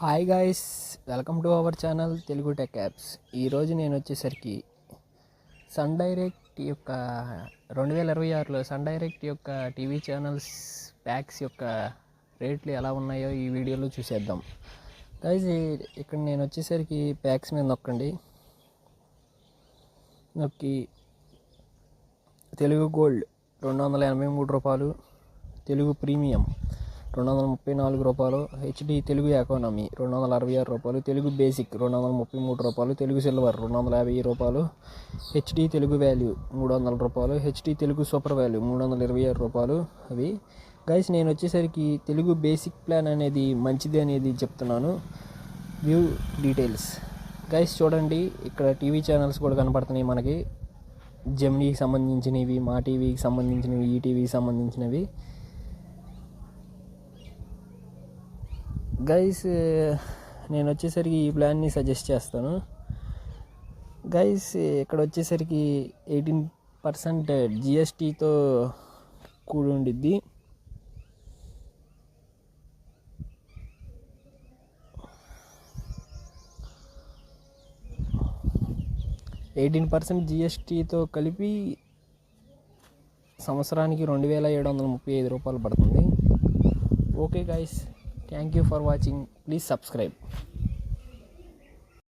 Hi guys, welcome to our channel Telugu tech apps. ఈరోజు నేను వచ్చేసరికి సన్ డైరెక్ట్ యొక్క 2026లో సన్ డైరెక్ట్ యొక్క టీవీ ఛానల్స్ ప్యాక్స్ యొక్క రేట్లు ఎలా ఉన్నాయో ఈ వీడియోలో చూసేద్దాం. గాయ్స్, ఇక్కడ నేను వచ్చేసరికి ప్యాక్స్ మీద నొక్కి Telugu gold ₹283, Telugu premium ₹234, HD Telugu economy ₹266, Telugu basic ₹233, Telugu silver ₹250, HD Telugu value ₹300, HD Telugu super value ₹326 అవి. గైస్, నేను వచ్చేసరికి తెలుగు బేసిక్ ప్లాన్ అనేది మంచిది అనేది చెప్తున్నాను. View details. గైస్ చూడండి, ఇక్కడ టీవీ ఛానల్స్ కూడా కనపడుతున్నాయి మనకి. జెమినీకి సంబంధించినవి, మా టీవీకి సంబంధించినవి, ఈటీవీకి సంబంధించినవి. గైస్, నేను వచ్చేసరికి ఈ ప్లాన్ని సజెస్ట్ చేస్తాను. గైస్, ఇక్కడ వచ్చేసరికి 18% జిఎస్టీతో కూడి ఉండిద్ది. జిఎస్టీతో కలిపి సంవత్సరానికి ₹2,735 పడుతుంది. Okay guys, thank you for watching. Please subscribe.